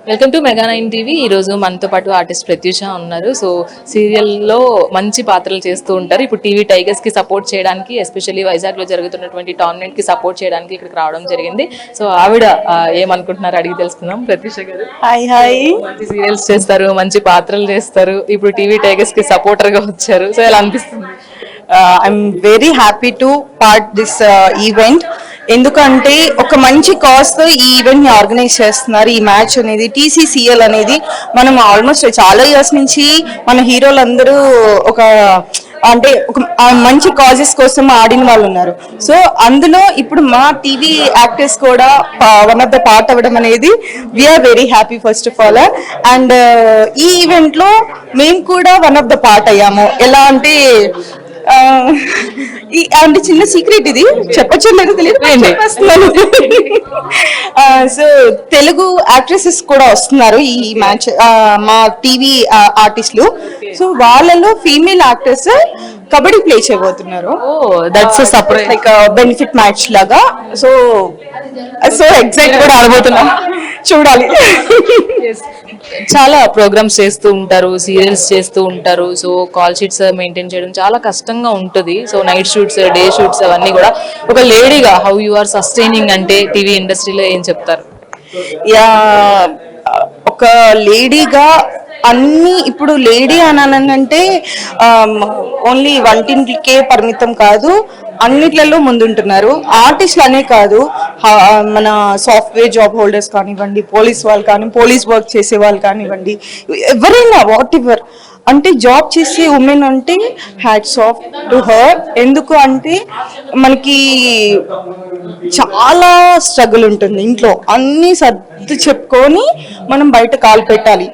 Welcome to mega 9 TV. ఈ రోజు మనతో పాటు ఆర్టిస్ట్ ప్రత్యూష ఉన్నారు. సో సీరియల్లో మంచి పాత్రలు చేస్తూ ఉంటారు. ఇప్పుడు టీవీ టైగర్స్ కి సపోర్ట్ చేయడానికి, ఎస్పెషల్లీ వైజాగ్ లో జరుగుతున్నటువంటి టోర్నమెంట్ కి సపోర్ట్ చేయడానికి ఇక్కడికి రావడం జరిగింది. సో ఆవిడ ఏమనుకుంటున్నారు అడిగి తెలుసుకుందాం. ప్రత్యూష గారు, హాయ్. మంచి సీరియల్స్ చేస్తారు, మంచి పాత్రలు చేస్తారు, ఇప్పుడు టీవీ టైగర్స్ కి సపోర్టర్ గా వచ్చారు. సో ఎలా అనిపిస్తుంది? I'm very happy to part this event. ఎందుకంటే ఒక మంచి కాజ్ తో ఈ ఈవెంట్ ని ఆర్గనైజ్ చేస్తున్నారు. ఈ మ్యాచ్ అనేది TCCL అనేది మనం ఆల్మోస్ట్ చాలా ఇయర్స్ నుంచి మన హీరోలందరూ ఒక అంటే ఒక మంచి కాజెస్ కోసం ఆడిన వాళ్ళు ఉన్నారు. సో అందులో ఇప్పుడు మా టీవీ యాక్టర్స్ కూడా వన్ ఆఫ్ ద పార్ట్ అవ్వడం అనేది we are very happy first of all. And ఈ ఈవెంట్ లో మేము కూడా వన్ ఆఫ్ ద పార్ట్ అయ్యాము. ఎలా అంటే అంటే చిన్న సీక్రెట్ ఇది, చెప్పొచ్చు లేదు తెలియదు. సో తెలుగు యాక్ట్రెసెస్ కూడా వస్తున్నారు ఈ మ్యాచ్, మా టీవీ ఆర్టిస్టులు. సో వాళ్ళలో ఫీమేల్ యాక్టర్స్ కబడ్డీ ప్లే చేయబోతున్నారు. That's surprise, like benefit match లాగా. సో సో ఎగ్జైట్ కూడా ఆడబోతున్నాం, చూడాలి. చాలా ప్రోగ్రామ్స్ చేస్తూ ఉంటారు, సీరియల్స్ చేస్తూ ఉంటారు. సో కాల్ షీట్స్ మెయింటైన్ చేయడం చాలా కష్టంగా ఉంటుంది. So night shoots, day shoots అవన్నీ కూడా. ఒక లేడీగా హౌ యు ఆర్ సస్టైనింగ్ అంటే టీవీ ఇండస్ట్రీలో ఏం చెప్తారు? యా, ఒక లేడీగా అన్ని ఇప్పుడు లేడీ అనాలంటే ఓన్లీ వంటింటికే పరిమితం కాదు, అన్నిట్లలో ముందుంటున్నారు. ఆర్టిస్టులు అనే కాదు, మన సాఫ్ట్వేర్ జాబ్ హోల్డర్స్ కానివ్వండి, పోలీస్ వాళ్ళు కానీ, పోలీస్ వర్క్ చేసే వాళ్ళు కానివ్వండి, ఎవరైనా వాట్ ఎవర్ అంటే జాబ్ చేసే ఉమెన్ అంటే హ్యాట్స్ ఆఫ్ టు హర్. ఎందుకు అంటే మనకి చాలా స్ట్రగుల్ ఉంటుంది ఇంట్లో, అన్ని సర్దు చెప్పుకొని మనం బయట కాలు పెట్టాలి.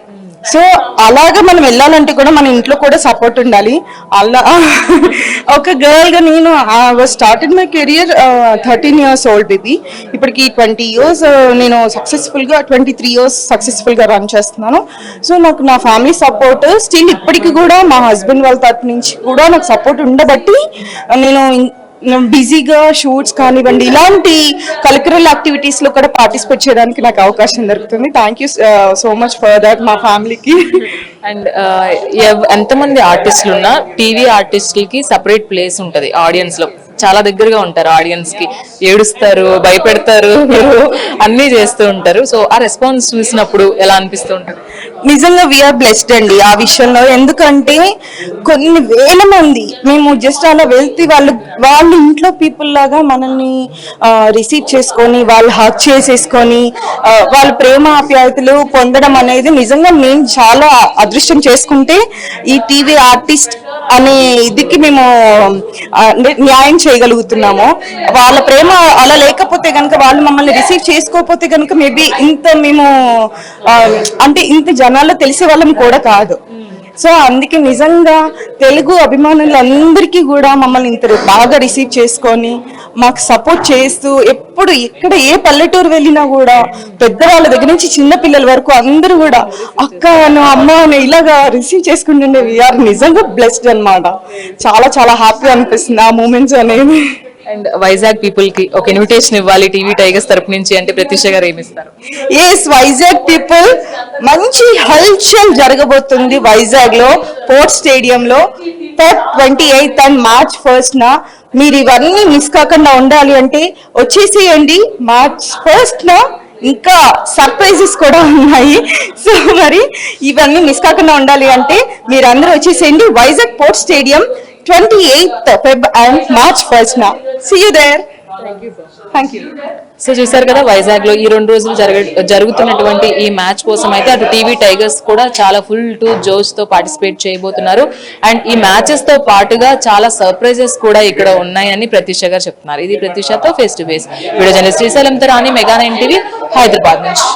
సో అలాగా మనం వెళ్ళాలంటే కూడా మన ఇంట్లో కూడా సపోర్ట్ ఉండాలి. అలా ఒక గర్ల్ గా నేను started my career 13 years old baby. ఇప్పటికి 20 years నేను సక్సెస్ఫుల్ గా 23 years సక్సెస్ఫుల్ గా రన్ చేస్తున్నాను. సో నాకు నా ఫ్యామిలీ సపోర్ట్ స్టిల్ ఇప్పటికి కూడా మా హస్బెండ్ వాళ్ళ తరపు నుంచి కూడా నాకు సపోర్ట్ ఉండబట్టి నేను బిజీగా షూట్స్ కానివ్వండి, ఇలాంటి కల్చరల్ యాక్టివిటీస్ లో కూడా పార్టిసిపేట్ చేయడానికి నాకు అవకాశం దొరుకుతుంది. Thank you so much for that మా ఫ్యామిలీకి. అండ్ ఎంతమంది ఆర్టిస్టులు ఉన్నా టీవీ ఆర్టిస్టులకి సపరేట్ ప్లేస్ ఉంటుంది ఆడియన్స్ లో. చాలా దగ్గరగా ఉంటారు ఆడియన్స్ కి, ఏడుస్తారు, భయపెడతారు, అన్ని చేస్తూ ఉంటారు. సో ఆ రెస్పాన్స్ చూసినప్పుడు ఎలా అనిపిస్తూ ఉంటుంది? నిజంగా వీఆర్ బ్లెస్డ్ అండి ఆ విషయంలో. ఎందుకంటే కొన్ని వేల మంది మేము జస్ట్ అలా వెళ్తే వాళ్ళ ఇంట్లో పీపుల్ లాగా మనల్ని రిసీవ్ చేసుకొని, వాళ్ళు హక్ చేసేసుకొని వాళ్ళ ప్రేమ ఆప్యాయతలు పొందడం అనేది నిజంగా మేము చాలా అదృష్టం చేసుకుంటే ఈ టీవీ ఆర్టిస్ట్ అనే ఇదికి మేము న్యాయం చేయగలుగుతున్నాము. వాళ్ళ ప్రేమ అలా లేకపోతే కనుక, వాళ్ళు మమ్మల్ని రిసీవ్ చేసుకోకపోతే కనుక మేబీ ఇంత మేము అంటే ఇంత జనాల్లో తెలిసే వాళ్ళం కూడా కాదు. సో అందుకే నిజంగా తెలుగు అభిమానులందరికీ కూడా మమ్మల్ని ఇంత బాగా రిసీవ్ చేసుకొని మాకు సపోర్ట్ చేస్తూ, ఎప్పుడు ఎక్కడ ఏ పల్లెటూరు వెళ్ళినా కూడా పెద్దవాళ్ళ దగ్గర నుంచి చిన్న పిల్లల వరకు అందరూ కూడా అక్క అమ్మ ఇలాగా రిసీవ్ చేసుకుంటుండే. వీఆర్ నిజంగా బ్లెస్డ్ అన్నమాట. చాలా చాలా హ్యాపీ అనిపిస్తుంది ఆ మూమెంట్స్ అనేది. అండ్ వైజాగ్ పీపుల్ కి ఒక ఇన్విటేషన్ ఇవ్వాలి టీవీ టైగర్స్ తరపు నుంచి అంటే ప్రత్యూష గారు ఏమిస్తారు? ఎస్, వైజాగ్ పీపుల్, మంచి హల్చల్ జరగబోతుంది వైజాగ్ లో పోర్ట్ స్టేడియంలో Feb 28 అండ్ March 1 నా. మీరు ఇవన్నీ మిస్ కాకుండా ఉండాలి అంటే వచ్చేసేయండి. March 1 నా ఇంకా సర్ప్రైజెస్ కూడా ఉన్నాయి. సో మరి ఇవన్నీ మిస్ కాకుండా ఉండాలి అంటే మీరు అందరూ వచ్చేసేయండి Vizag port stadium 28th Feb and March 1 నా. See you there. Thank you. So చూసారు కదా, వైజాగ్ లో ఈ 2 రోజులు జరుగుతున్నటువంటి ఈ మ్యాచ్ కోసం అయితే అటు టీవీ టైగర్స్ కూడా చాలా ఫుల్ టు జోష్ తో పార్టిసిపేట్ చేయబోతున్నారు. అండ్ ఈ మ్యాచెస్ తో పాటుగా చాలా సర్ప్రైజెస్ కూడా ఇక్కడ ఉన్నాయని ప్రత్యూష గారు చెప్తున్నారు. ఇది ప్రత్యూషతో face to face. Video journalist శ్రీశైలంతో రాణి, మెగా 9 టీవీ, హైదరాబాద్ నుంచి.